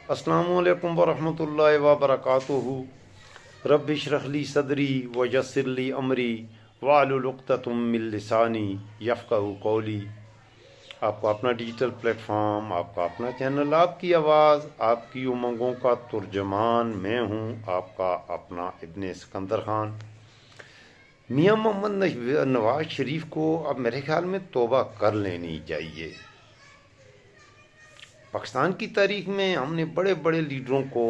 अस्सलामुअलैकुम वरहमतुल्लाहि वबरकातुहू। रब्बि इश्रह ली सदरी व यस्सिर ली अमरी वाहलुल उक़्दतम मिन लिसानी यफ़क़हू क़ौली। आपका अपना डिजिटल प्लेटफॉर्म, आपका अपना चैनल, आपकी आवाज़, आपकी उमंगों का तुर्जमान मैं हूँ, आपका अपना इब्ने सिकंदर खान। मियाँ मोहम्मद नवाज शरीफ को अब मेरे ख्याल में तौबा कर लेनी चाहिए। पाकिस्तान की तारीख में हमने बड़े बड़े लीडरों को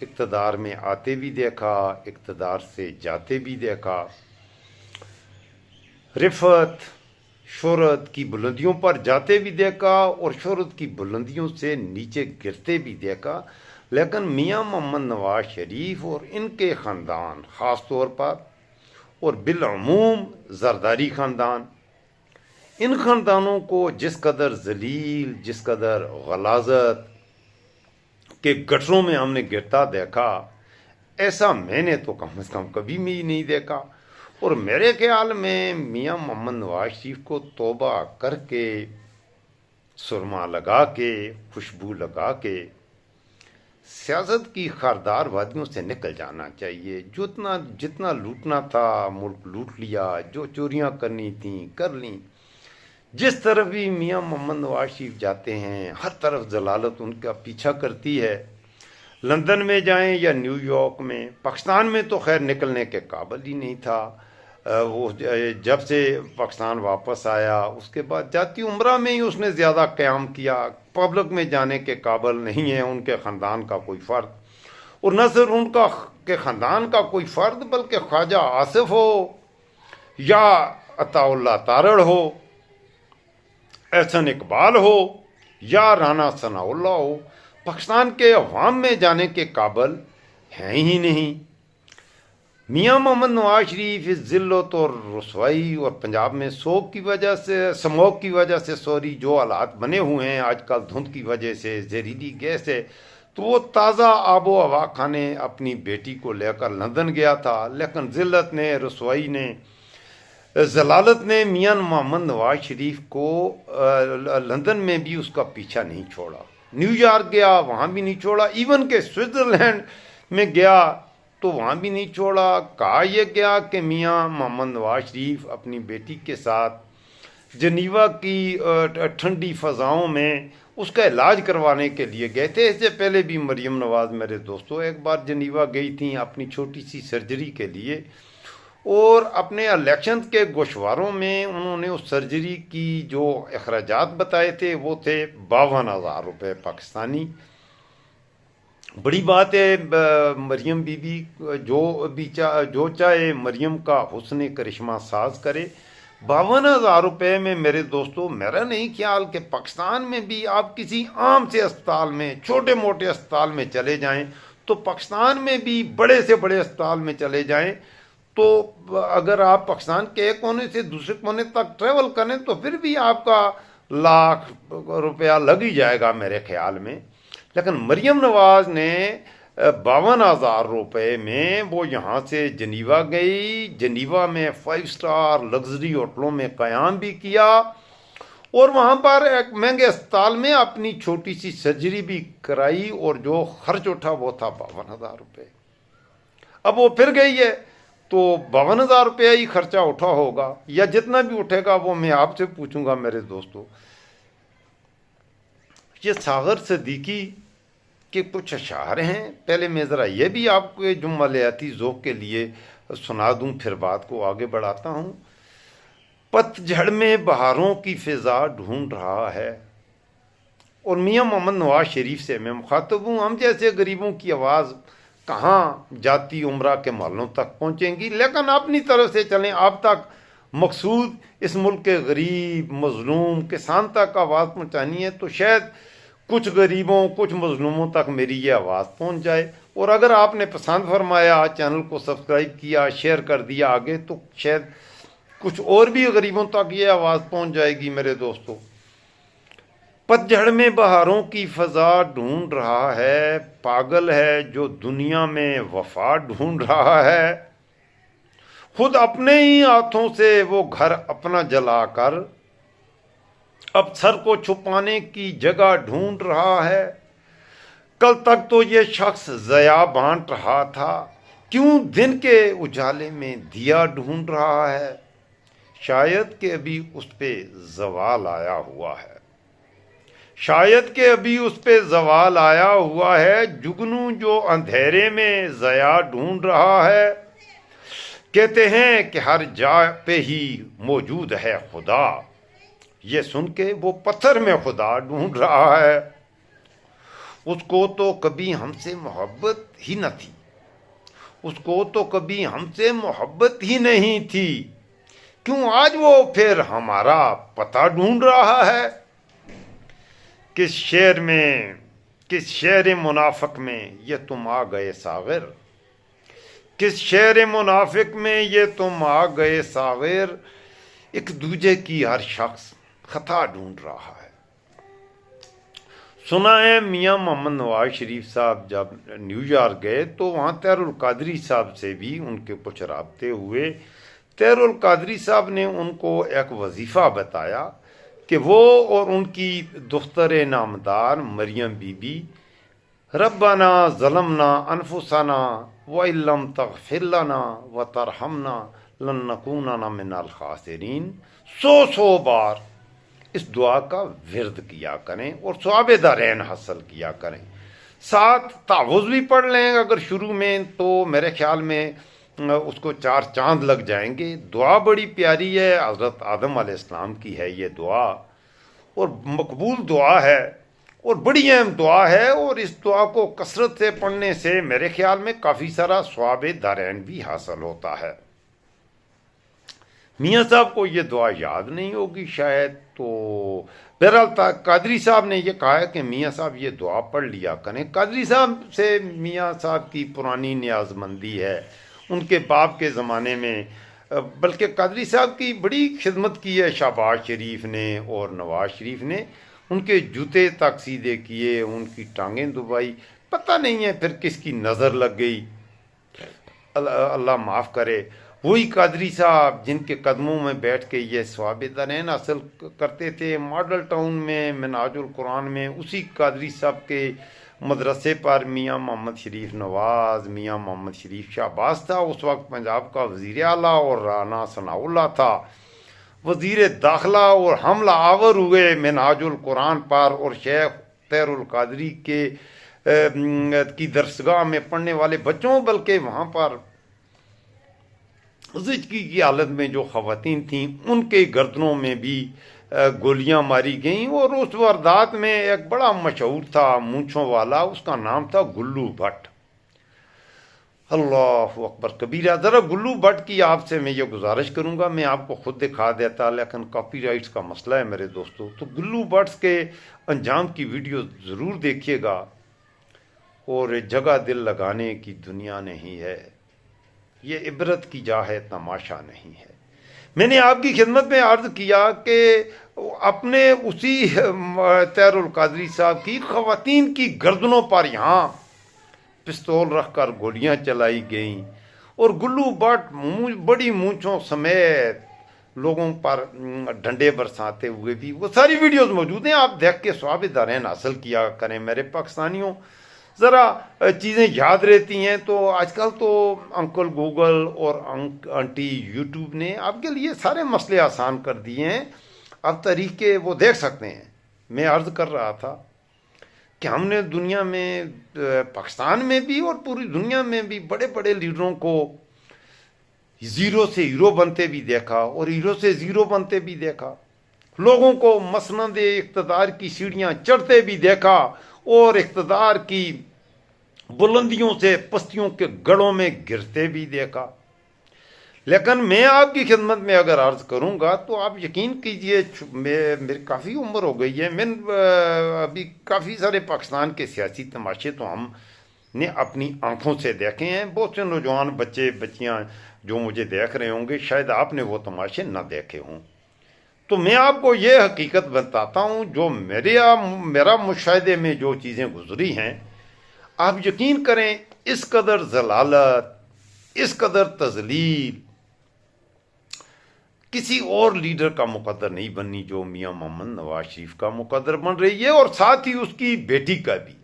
इक़्तिदार में आते भी देखा, इक़्तिदार से जाते भी देखा, रिफ़त शोहरत की बुलंदियों पर जाते भी देखा और शोहरत की बुलंदियों से नीचे गिरते भी देखा। लेकिन मियाँ मोहम्मद नवाज शरीफ और इनके ख़ानदान ख़ास तौर पर और बिलअमूम ज़रदारी ख़ानदान, इन ख़ानदानों को जिस कदर जलील, जिस कदर गलाजत के गटरों में हमने गिरता देखा, ऐसा मैंने तो कम से कम कभी भी नहीं देखा। और मेरे ख्याल में मियाँ मोहम्मद नवाज शरीफ को तौबा करके, सुरमा लगा के, खुशबू लगा के सियासत की खारदार वादियों से निकल जाना चाहिए। जितना जितना लूटना था मुल्क लूट लिया, जो चोरियां करनी थी कर ली। जिस तरफ भी मियाँ मोहम्मद नवाज शरीफ जाते हैं, हर तरफ जलालत उनका पीछा करती है। लंदन में जाएं या न्यूयॉर्क में, पाकिस्तान में तो खैर निकलने के काबिल ही नहीं था। वो जब से पाकिस्तान वापस आया उसके बाद जाती उम्रा में ही उसने ज़्यादा क़याम किया। पब्लिक में जाने के काबिल नहीं है उनके ख़ानदान का कोई फ़र्द, और न सिर्फ उनका के ख़ानदान का कोई फ़र्द बल्कि ख्वाजा आसिफ हो या अताउल्लाह तारड़ हो, एहसन इकबाल हो या राना सनाउल्लाह हो, पाकिस्तान के अवाम में जाने के काबिल हैं ही नहीं। मियाँ मोहम्मद नवाज शरीफ इस ज़िल्लत और रसवाई और पंजाब में स्मॉग की वजह से जो हालात बने हुए हैं आजकल, धुंध की वजह से, जहरीली गैस है, तो वो ताज़ा आबो हवा खाने अपनी बेटी को लेकर लंदन गया था। लेकिन ज़िल्लत ने, रसवाई ने, जलालत ने मियाँ मोहम्मद नवाज शरीफ को लंदन में भी उसका पीछा नहीं छोड़ा। न्यूयॉर्क गया, वहाँ भी नहीं छोड़ा। इवन के स्विट्ज़रलैंड में गया तो वहाँ भी नहीं छोड़ा। कहा यह गया कि मियाँ मोहम्मद नवाज शरीफ अपनी बेटी के साथ जनीवा की ठंडी फ़ज़ाओं में उसका इलाज करवाने के लिए गए थे। इससे पहले भी मरियम नवाज़ मेरे दोस्तों एक बार जनीवा गई थी अपनी छोटी सी सर्जरी के लिए, और अपने इलेक्शन के गोशवारों में उन्होंने उस सर्जरी की जो अखराजात बताए थे वो थे 52,000 रुपये पाकिस्तानी। बड़ी बात है, मरियम बीबी जो चाहे मरियम का हुस्न करिश्मा साज करे। 52,000 रुपये में मेरे दोस्तों मेरा नहीं ख्याल कि पाकिस्तान में भी आप किसी आम से अस्पताल में, छोटे मोटे अस्पताल में चले जाएं, तो पाकिस्तान में भी बड़े से बड़े अस्पताल में चले जाएं, तो अगर आप पाकिस्तान के एक कोने से दूसरे कोने तक ट्रेवल करें तो फिर भी आपका लाख रुपया लग ही जाएगा मेरे ख्याल में। लेकिन मरियम नवाज ने 52,000 रुपये में वो यहाँ से जनीवा गई, जनीवा में 5 स्टार लग्जरी होटलों में क़याम भी किया, और वहाँ पर एक महंगे अस्पताल में अपनी छोटी सी सर्जरी भी कराई, और जो खर्च उठा वो था 52,000 रुपये। अब वो फिर गई है तो 52,000 रुपया ही खर्चा उठा होगा, या जितना भी उठेगा वो मैं आपसे पूछूंगा मेरे दोस्तों। ये सागर सदीकी के कुछ अशार हैं। पहले मैं ज़रा ये भी आपको जुम्मलियाती ज़ौक़ के लिए सुना दूं, फिर बात को आगे बढ़ाता हूँ। पतझड़ में बहारों की फ़िज़ा ढूंढ रहा है, और मियाँ मोहम्मद नवाज शरीफ से मैं मुखातब हूँ। हम जैसे गरीबों की आवाज़ कहाँ जाती उम्रा के महलों तक पहुँचेंगी, लेकिन अपनी तरफ से चलें। आप तक मकसूद इस मुल्क के गरीब मज़लूम किसान तक आवाज़ पहुँचानी है, तो शायद कुछ गरीबों, कुछ मज़लूमों तक मेरी ये आवाज़ पहुँच जाए। और अगर आपने पसंद फरमाया, चैनल को सब्सक्राइब किया, शेयर कर दिया आगे, तो शायद कुछ और भी गरीबों तक ये आवाज़ पहुँच जाएगी मेरे दोस्तों। पतझड़ में बहारों की फ़ज़ा ढूंढ रहा है, पागल है जो दुनिया में वफा ढूंढ रहा है। खुद अपने ही हाथों से वो घर अपना जलाकर अब सर को छुपाने की जगह ढूंढ रहा है। कल तक तो ये शख्स ज़या बांट रहा था, क्यों दिन के उजाले में दिया ढूंढ रहा है। शायद कि अभी उस पे ज़वाल आया हुआ है, शायद कि अभी उस पे ज़वाल आया हुआ है। जुगनू जो अंधेरे में ज़या ढूंढ रहा है। कहते हैं कि हर जा पे ही मौजूद है खुदा, ये सुन के वो पत्थर में खुदा ढूंढ रहा है। उसको तो कभी हमसे मोहब्बत ही न थी, उसको तो कभी हमसे मोहब्बत ही नहीं थी, क्यों आज वो फिर हमारा पता ढूंढ रहा है। किस शेर में, किस शेर मुनाफिक में ये तुम आ गए सागिर, किस शेर मुनाफिक में ये तुम आ गए सागिर। एक दूजे की हर शख्स खता ढूंढ रहा है। सुना है मियाँ मोहम्मद नवाज शरीफ साहब जब न्यूयॉर्क गए तो वहाँ तैरुल कादरी साहब से भी उनके कुछ राब्ते हुए। तैरुल कादरी साहब ने उनको एक वजीफ़ा बताया कि वो और उनकी दुख्तर नामदार मरियम बीबी रब्बाना ज़लमना अनफुसना व इल्लम तग़फिर लना व तरहमना लनकुनना मिनल खासिरीन 100 बार इस दुआ का विर्द किया करें और सवाब दारैन हासिल किया करें। साथ तावुज़ भी पढ़ लें अगर शुरू में, तो मेरे ख्याल में उसको 4 चांद लग जाएंगे। दुआ बड़ी प्यारी है, हज़रत आदम अलैहिस्सलाम की है ये दुआ और मकबूल दुआ है और बड़ी अहम दुआ है। और इस दुआ को कसरत से पढ़ने से मेरे ख्याल में काफ़ी सारा सवाब दारैन भी हासिल होता है। मियाँ साहब को ये दुआ याद नहीं होगी शायद, तो बहरहाल कादरी साहब ने ये कहा है कि मियाँ साहब ये दुआ पढ़ लिया करें। कादरी साहब से मियाँ साहब की पुरानी न्याज़मंदी है, उनके बाप के ज़माने में, बल्कि कादरी साहब की बड़ी खिदमत की है शहबाज शरीफ ने और नवाज शरीफ ने। उनके जूते तक सीधे किए, उनकी टांगें दुबाई, पता नहीं है फिर किसकी नज़र लग गई, अल्लाह माफ़ करे। वही कादरी साहब जिनके कदमों में बैठ के ये सवाब दारैन हासिल करते थे मॉडल टाउन में मिनाजुल कुरान में। उसी कादरी साहब के मदरसे पर मियाँ मोहम्मद शरीफ नवाज़, मियाँ मोहम्मद शरीफ शाहबाज था, उस वक्त पंजाब का वज़ीर आला, और राना सनाउल्लाह था वज़ीर दाखिला, और हमला आवर हुए मिनाजुल कुरान पर। और शेख तैरुल कादरी के की दरसगाह में पढ़ने वाले बच्चों, बल्कि वहाँ पर ज़िंदगी की हालत में जो ख़वातीन थीं उनके गर्दनों में भी गोलियां मारी गईं। और उस वारदात में एक बड़ा मशहूर था मूंछों वाला, उसका नाम था गुल्लू भट्ट। अल्लाह अकबर कबीरा। ज़रा गुल्लू भट्ट की आपसे मैं ये गुजारिश करूँगा, मैं आपको खुद दिखा देता लेकिन कॉपीराइट्स का मसला है मेरे दोस्तों। तो गुल्लू भट्ट के अंजाम की वीडियो ज़रूर देखिएगा। और जगह दिल लगाने की दुनिया नहीं है, ये इबरत की जा है, तमाशा नहीं है। मैंने आपकी खिदमत में अर्ज़ किया कि अपने उसी तैरुल कादरी साहब की ख़वातीन की गर्दनों पर यहाँ पिस्तौल रखकर गोलियां चलाई गईं और गुल्लू भट्ट बड़ी मूंछों समेत लोगों पर डंडे बरसाते हुए भी। वो सारी वीडियोस मौजूद हैं, आप देख के सवाब दारैन हासिल किया करें मेरे पाकिस्तानियों। ज़रा चीज़ें याद रहती हैं तो आजकल तो अंकल गूगल और आंटी यूट्यूब ने आपके लिए सारे मसले आसान कर दिए हैं, आप तरीके वो देख सकते हैं। मैं अर्ज़ कर रहा था कि हमने दुनिया में, पाकिस्तान में भी और पूरी दुनिया में भी बड़े बड़े लीडरों को ज़ीरो से हीरो बनते भी देखा और हीरो से ज़ीरो बनते भी देखा, लोगों को मसनद इक़्तिदार की सीढ़ियाँ चढ़ते भी देखा और इक़्तिदार की बुलंदियों से पस्तियों के गढ़ों में गिरते भी देखा। लेकिन मैं आपकी खिदमत में अगर अर्ज़ करूँगा तो आप यकीन कीजिए, मेरी काफ़ी उम्र हो गई है, मैं अभी काफ़ी सारे पाकिस्तान के सियासी तमाशे तो हमने अपनी आंखों से देखे हैं। बहुत से नौजवान बच्चे बच्चियाँ जो मुझे देख रहे होंगे शायद आपने वो तमाशे ना देखे हों। तो मैं आपको ये हकीकत बताता हूँ जो मेरा मुशाहिदे में जो चीज़ें गुजरी हैं, आप यकीन करें इस कदर जलालत, इस कदर तजलील किसी और लीडर का मुकद्दर नहीं बननी जो मियाँ मोहम्मद नवाज शरीफ का मुकद्दर बन रही है, और साथ ही उसकी बेटी का भी।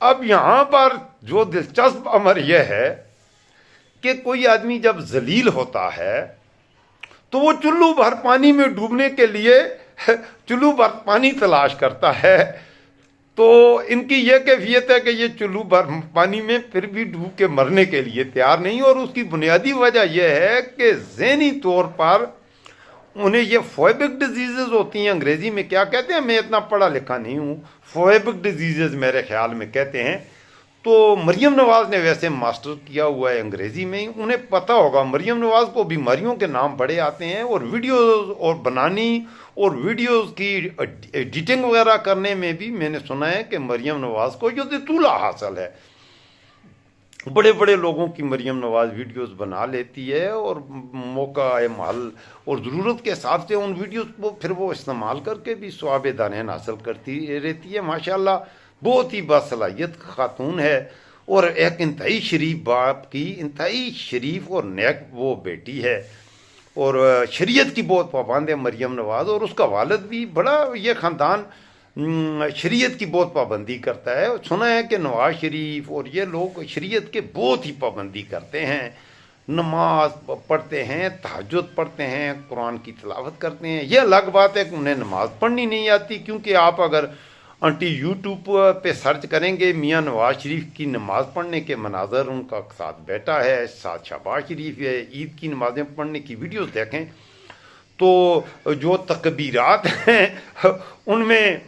अब यहां पर जो दिलचस्प अमर यह है कि कोई आदमी जब जलील होता है तो वो चुल्लू भर पानी में डूबने के लिए चुल्लू भर पानी तलाश करता है। तो इनकी यह कैफियत है कि ये चुल्लू भर पानी में फिर भी डूब के मरने के लिए तैयार नहीं। और उसकी बुनियादी वजह यह है कि ज़हनी तौर पर उन्हें ये फोबिक डिजीज़ होती हैं, अंग्रेज़ी में क्या कहते हैं, मैं इतना पढ़ा लिखा नहीं हूँ, फोबिक डिजीज़ मेरे ख्याल में कहते हैं। तो मरियम नवाज़ ने वैसे मास्टर किया हुआ है अंग्रेज़ी में ही, उन्हें पता होगा। मरियम नवाज़ को बीमारियों के नाम बड़े आते हैं, और वीडियोज़ और बनानी और वीडियोज़ की एडिटिंग वगैरह करने में भी मैंने सुना है कि मरियम नवाज़ को युद्ध-ए-तूला हासिल है। बड़े बड़े लोगों की मरियम नवाज़ वीडियोस बना लेती है, और मौका महल और ज़रूरत के हिसाब से उन वीडियोस को फिर वो इस्तेमाल करके भी सवाब दानियान हासिल करती रहती है। माशाल्लाह बहुत ही बासलाहियत खातून है, और एक इंतहाई शरीफ बाप की इंतहाई शरीफ और नेक वो बेटी है, और शरीयत की बहुत पाबंद है मरियम नवाज़। और उसका वालिद भी बड़ा, ये ख़ानदान शरीयत की बहुत पाबंदी करता है। सुना है कि नवाज शरीफ और ये लोग शरीयत के बहुत ही पाबंदी करते हैं, नमाज पढ़ते हैं, तहज्जुद पढ़ते हैं, कुरान की तिलावत करते हैं। यह अलग बात है कि उन्हें नमाज पढ़नी नहीं आती, क्योंकि आप अगर आंटी यूट्यूब पे सर्च करेंगे मियाँ नवाज शरीफ की नमाज पढ़ने के मनाजर, उनका साथ बेटा है, साथ शहबाज शरीफ है, ईद की नमाजें पढ़ने की वीडियोस देखें तो जो तकबीरात हैं उनमें,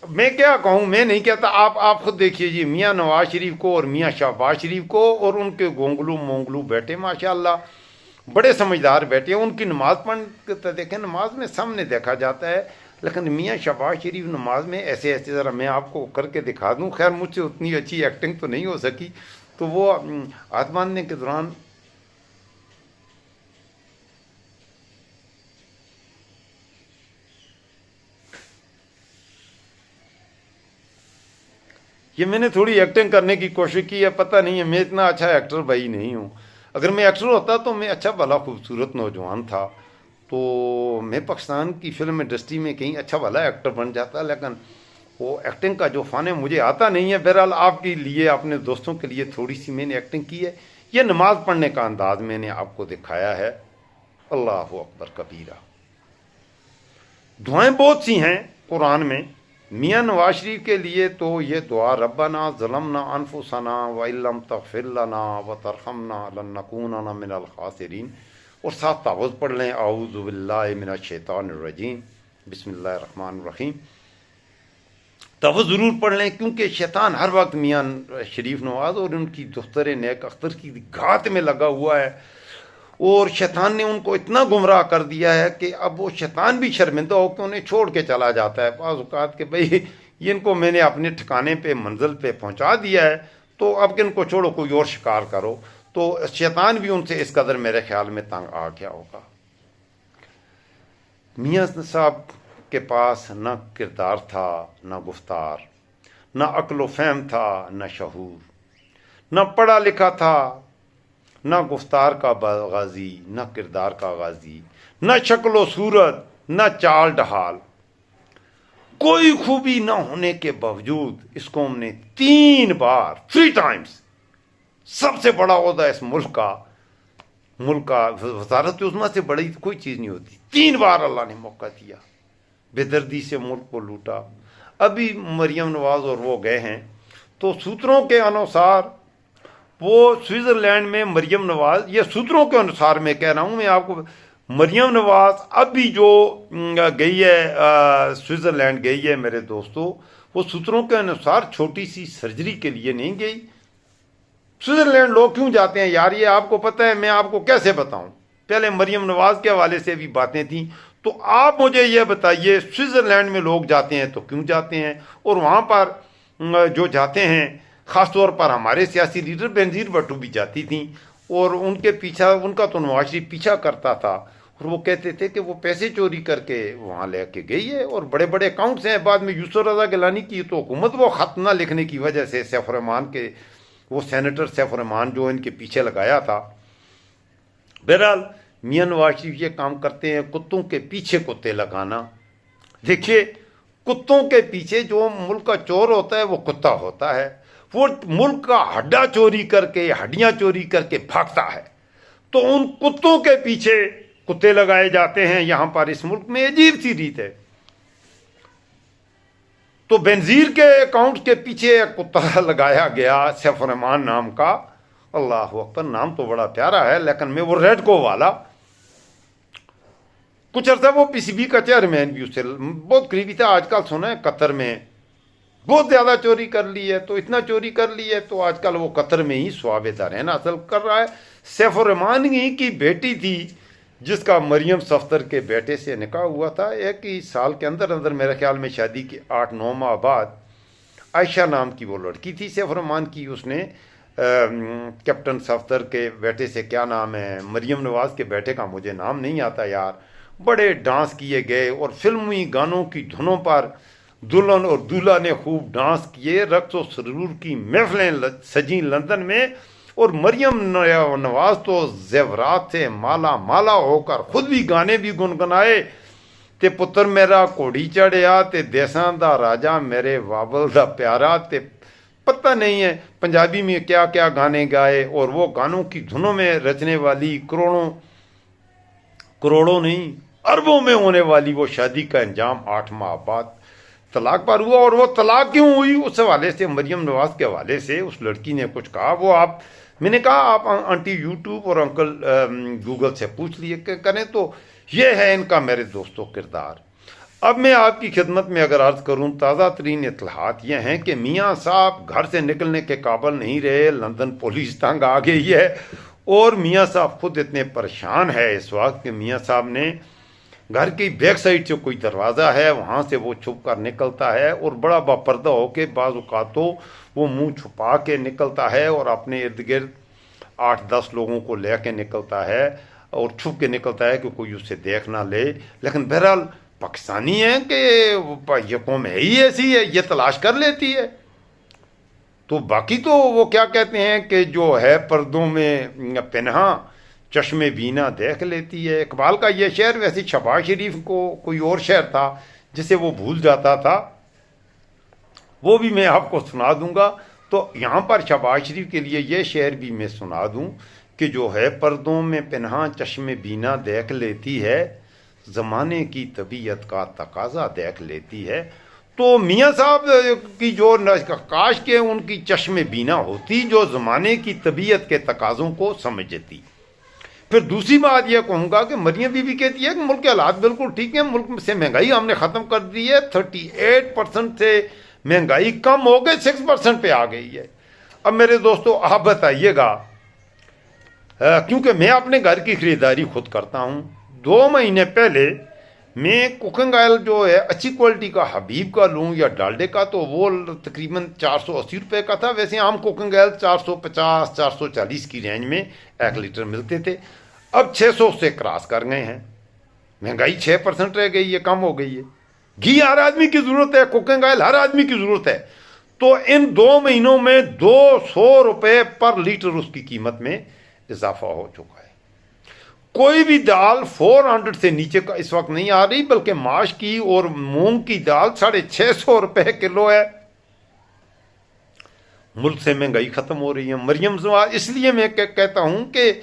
मैं क्या कहूँ, मैं नहीं कहता, आप खुद देखिए जी, मियाँ नवाज शरीफ को और मियाँ शहबाज शरीफ को और उनके गोंगलू मोंगलू बेटे माशाल्लाह बड़े समझदार बेटे हैं। उनकी नमाज पढ़ते देखें, नमाज में सामने देखा जाता है, लेकिन मियाँ शहबाज शरीफ नमाज में ऐसे ऐसे, ज़रा मैं आपको करके दिखा दूँ, खैर मुझसे उतनी अच्छी एक्टिंग तो नहीं हो सकी। तो वो हाथ बांधने के दौरान ये मैंने थोड़ी एक्टिंग करने की कोशिश की है, पता नहीं है, मैं इतना अच्छा एक्टर भाई नहीं हूँ। अगर मैं एक्टर होता तो मैं अच्छा भला खूबसूरत नौजवान था, तो मैं पाकिस्तान की फिल्म इंडस्ट्री में कहीं अच्छा भला एक्टर बन जाता, लेकिन वो एक्टिंग का जो फ़न है मुझे आता नहीं है। बहरहाल आपके लिए, अपने दोस्तों के लिए थोड़ी सी मैंने एक्टिंग की है। ये नमाज पढ़ने का अंदाज मैंने आपको दिखाया है। अल्लाह अकबर कबीरा। दुआएं बहुत सी हैं कुरान में मियाँ नवाज शरीफ के लिए। तो ये दुआ, रब्बना ज़लमना अनफुसना व इल्लम तग़फिर लना व तरहमना लनकूनना मिनल खासिरीन, और साथ तावुज़ पढ़ लें, औज़ु बिल्लाहि मिनश शैतानिर रजीम, बिस्मिल्लाहिर रहमानिर रहीम। तावुज़ ज़रूर पढ़ लें, क्योंकि शैतान हर वक्त मियाँ शरीफ नवाज और उनकी दुख्तर नेक अख्तर की घात में लगा हुआ है, और शैतान ने उनको इतना गुमराह कर दिया है कि अब वो शैतान भी शर्मिंदा होकर उन्हें छोड़ के चला जाता है बाज़ औक़ात के, भाई इनको मैंने अपने ठिकाने पे, मंजिल पे पहुंचा दिया है, तो अब इनको छोड़ो, कोई और शिकार करो। तो शैतान भी उनसे इस कदर मेरे ख्याल में तंग आ गया होगा। मियाँ साहब के पास न किरदार था, न गुफ्तार, न अक्ल व फ़हम था, न शहूर, न पढ़ा लिखा था, न गुफ्तार का गाजी, न किरदार का गाजी, न शक्ल सूरत, न चाल ढहाल। कोई खूबी न होने के बावजूद इस कौम ने 3 बार, 3 टाइम्स, सबसे बड़ा ओहदा इस मुल्क का वज़ारत उज़्मा से बड़ी कोई चीज़ नहीं होती, 3 बार अल्लाह ने मौका दिया, बेदर्दी से मुल्क को लूटा। अभी मरियम नवाज और वो गए हैं, तो सूत्रों के अनुसार वो स्विट्ज़रलैंड में मरियम नवाज, ये सूत्रों के अनुसार मैं कह रहा हूँ, मैं आपको, मरियम नवाज अभी जो गई है स्विट्ज़रलैंड गई है मेरे दोस्तों, वो सूत्रों के अनुसार छोटी सी सर्जरी के लिए नहीं गई। स्विट्ज़रलैंड लोग क्यों जाते हैं यार, ये आपको पता है, मैं आपको कैसे बताऊं। पहले मरियम नवाज के हवाले से भी बातें थी, तो आप मुझे ये बताइए स्विट्ज़रलैंड में लोग जाते हैं तो क्यों जाते हैं, और वहाँ पर जो जाते हैं, ख़ासतौर पर हमारे सियासी लीडर बेनज़ीर भुट्टो भी जाती थी, और उनके पीछा, उनका तो नवाज शरीफ पीछा करता था, और वो कहते थे कि वो पैसे चोरी करके वहाँ लेके गई है, और बड़े बड़े अकाउंट्स हैं। बाद में यूसुफ रज़ा गिलानी की तो हुकूमत, वो ख़त ना लिखने की वजह से सैफ रहमान के, वो सेनेटर सैफ रहमान जो इनके पीछे लगाया था। बहरहाल मियाँ नवाज शरीफ ये काम करते हैं, कुत्तों के पीछे कुत्ते लगाना। देखिए कुत्तों के पीछे जो मुल्क का चोर होता है वो कुत्ता होता है, वो मुल्क का हड्डा चोरी करके, हड्डियां चोरी करके भागता है। तो उन कुत्तों के पीछे कुत्ते लगाए जाते हैं। यहां पर इस मुल्क में अजीब सी रीत है। तो बेनजीर के अकाउंट के पीछे एक कुत्ता लगाया गया, सैफ रहमान नाम का। अल्लाह अकबर, नाम तो बड़ा प्यारा है, लेकिन मैं वो रेडको वाला। कुछ अर्सा वो पीसीबी का चेयरमैन भी उससे बहुत करीबी था। आजकल सुना है कतर में बहुत ज्यादा चोरी कर ली है, तो इतना चोरी कर ली है तो आजकल वो कतर में ही स्वाबेदार रहना हासिल कर रहा है। सैफ रहमान ही की बेटी थी जिसका मरियम सफ्तर के बेटे से निकाह हुआ था। एक ही साल के अंदर अंदर मेरे ख्याल में शादी के 8-9 माह बाद आयशा नाम की वो लड़की थी सैफ रहमान की। उसने कैप्टन सफ्तर के बेटे से, क्या नाम है, मरियम नवाज के बेटे का मुझे नाम नहीं आता यार, बड़े डांस किए गए और फिल्मी गानों की धुनों पर दुल्हन और दूल्हा ने खूब डांस किए। रक्स और सरूर की महफिलें सजी लंदन में, और मरियम नवाज तो जेवरात से माला माला होकर खुद भी गाने भी गुनगुनाए। ते पुत्र मेरा घोड़ी चढ़िया, ते देसां दा राजा मेरे वाबल दा प्यारा, ते पता नहीं है पंजाबी में क्या क्या गाने गाए। और वो गानों की धुनों में रचने वाली करोड़ों नहीं अरबों में होने वाली वो शादी का अंजाम 8 माह बाद तलाक पर हुआ। और वो तलाक क्यों हुई, उस हवाले से, मरियम नवाज के हवाले से उस लड़की ने कुछ कहा। वो मैंने कहा आप आंटी यूट्यूब और अंकल गूगल से पूछ लिए करें। तो ये है इनका मेरे दोस्तों किरदार। अब मैं आपकी खिदमत में अगर अर्ज करूं, ताज़ा तरीन इत्तलाहात ये हैं कि मियाँ साहब घर से निकलने के काबिल नहीं रहे, लंदन पुलिस तंग आ गई है। और मियाँ साहब खुद इतने परेशान है इस वक्त कि मियाँ साहब ने घर की बैक साइड से कोई दरवाज़ा है, वहाँ से वो छुप कर निकलता है और बड़ा बापर्दा होके बाज़ औक़ात तो वो मुंह छुपा के निकलता है और अपने इर्द गिर्द 8-10 लोगों को ले के निकलता है और छुप के निकलता है कि कोई उससे देख ना ले। लेकिन बहरहाल पाकिस्तानी है कि ये कौम है ही ऐसी है, ये तलाश कर लेती है। तो बाकी तो वो क्या कहते हैं कि जो है पर्दों में पन्हा चश्मे बीना देख लेती है। इकबाल का ये शेर वैसे शहबाज शरीफ को कोई और शेर था जिसे वो भूल जाता था, वो भी मैं आपको सुना दूंगा। तो यहाँ पर शहबाज शरीफ के लिए ये शेर भी मैं सुना दूं कि जो है पर्दों में पन्हा चश्मे बीना देख लेती है, ज़माने की तबीयत का तकाजा देख लेती है। तो मियाँ साहब की जो काश के उनकी चश्मे बीना होती जो ज़माने की तबीयत के तकाज़ों को समझती। फिर दूसरी बात यह कहूँगा कि मरियम बीबी कहती है कि मुल्क के हालात बिल्कुल ठीक है, मुल्क से महंगाई हमने ख़त्म कर दी है, 38% से महंगाई कम हो गई 6% पे आ गई है। अब मेरे दोस्तों आप बताइएगा, क्योंकि मैं अपने घर की खरीदारी खुद करता हूँ। 2 महीने पहले मैं कुकिंग ऑयल जो है अच्छी क्वालिटी का हबीब का लूँ या डालडे का, तो वो तकरीबन 480 रुपये का था। वैसे आम कुकिंग ऑयल 450-440 की रेंज में 1 लीटर मिलते थे, अब 600 से क्रॉस कर गए हैं। महंगाई 6% रह गई है, कम हो गई है। घी हर आदमी की ज़रूरत है, कुकिंग ऑयल हर आदमी की ज़रूरत है। तो इन 2 महीनों में 200 रुपये पर लीटर उसकी कीमत में इजाफा हो चुका है। कोई भी दाल 400 से नीचे का इस वक्त नहीं आ रही, बल्कि माश की और मूंग की दाल 650 रुपये किलो है। मुल्क से महंगाई खत्म हो रही है। मरियम नवाज, इसलिए मैं कहता हूं कि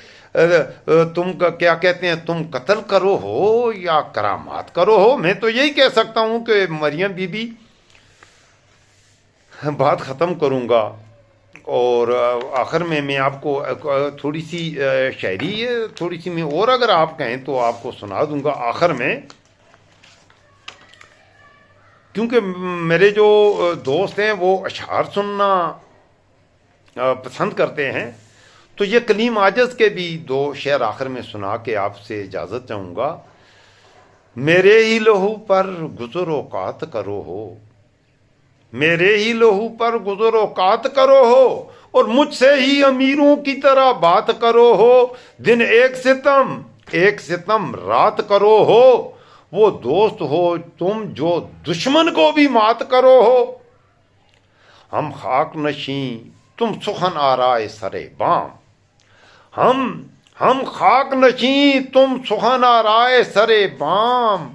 तुम क्या कहते हैं, तुम कत्ल करो हो या करामात करो हो। मैं तो यही कह सकता हूं कि मरियम बीबी, बात ख़त्म करूंगा और आखिर में मैं आपको थोड़ी सी शायरी, थोड़ी सी मैं और अगर आप कहें तो आपको सुना दूंगा आखिर में, क्योंकि मेरे जो दोस्त हैं वो अशआर सुनना पसंद करते हैं। तो ये कलीम आजज के भी 2 शेर आखिर में सुना के आपसे इजाज़त चाहूँगा। मेरे ही लहू पर गुज़र औक़ात करो हो, मेरे ही लहू पर गुज़र औक़ात करो हो, और मुझसे ही अमीरों की तरह बात करो हो। दिन एक सितम रात करो हो, वो दोस्त हो तुम जो दुश्मन को भी मात करो हो। हम खाक नशी तुम सुखन आराए सरे बाम, हम खाक नशी तुम सुखन आराए सरे बाम।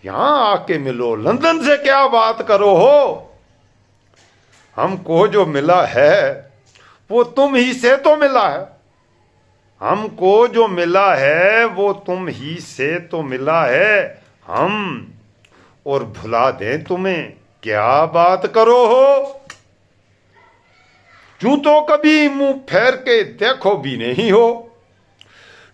यहां आके मिलो, लंदन से क्या बात करो हो। हमको जो मिला है वो तुम ही से तो मिला है, हमको जो मिला है वो तुम ही से तो मिला है। हम और भुला दें तुम्हें, क्या बात करो हो। यूं तो कभी मुंह फेर के देखो भी नहीं हो,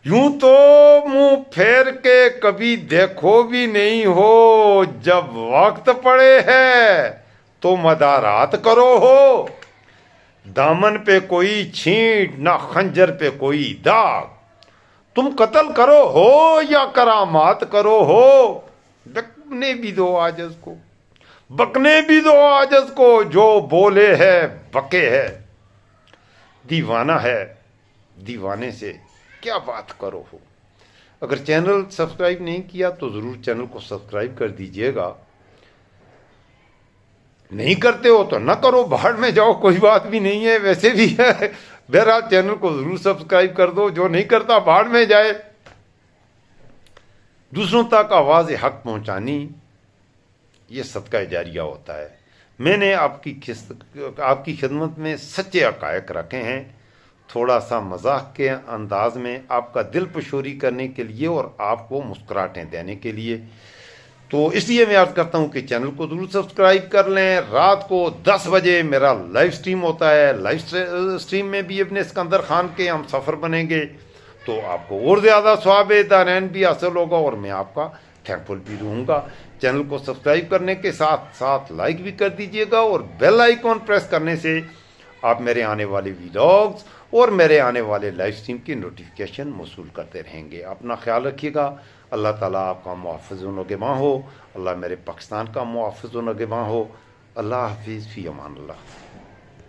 यूं तो मुंह फेर के कभी देखो भी नहीं हो। जब वक्त पड़े है तो मदारात करो हो। दामन पे कोई छींट ना खंजर पे कोई दाग, तुम कत्ल करो हो या करामात करो हो। बकने भी दो आजज को, बकने भी दो आजज को, जो बोले है बके है। दीवाना है, दीवाने से क्या बात करो हो। अगर चैनल सब्सक्राइब नहीं किया तो ज़रूर चैनल को सब्सक्राइब कर दीजिएगा। नहीं करते हो तो ना करो, बाहर में जाओ, कोई बात भी नहीं है, वैसे भी है। बहरहाल चैनल को ज़रूर सब्सक्राइब कर दो, जो नहीं करता बाहर में जाए। दूसरों तक आवाज़ हक पहुंचानी ये सदका जारिया होता है। मैंने आपकी खिदमत में सच्चे हक़ाइक़ रखे हैं, थोड़ा सा मजाक के अंदाज में आपका दिल पशोरी करने के लिए और आपको मुस्कुराहटें देने के लिए। तो इसलिए मैं अर्ज़ करता हूं कि चैनल को ज़रूर सब्सक्राइब कर लें। रात को 10 बजे मेरा लाइव स्ट्रीम होता है, लाइव स्ट्रीम में भी अपने सिकंदर खान के हम सफ़र बनेंगे, तो आपको और ज़्यादा सवाब दारैन भी हासिल होगा और मैं आपका थैंकफुल भी रहूँगा। चैनल को सब्सक्राइब करने के साथ साथ लाइक भी कर दीजिएगा और बेल आइकॉन प्रेस करने से आप मेरे आने वाले वीडियोज़ और मेरे आने वाले लाइव स्ट्रीम की नोटिफिकेशन मौसूल करते रहेंगे। अपना ख्याल रखिएगा। अल्लाह ताला आपका मुहफ़्फ़िज़ व निगहबान हो। अल्लाह मेरे पाकिस्तान का मुहफ़्फ़िज़ व निगहबान हो। अल्लाह हाफ़िज़, फ़ी अमान अल्लाह।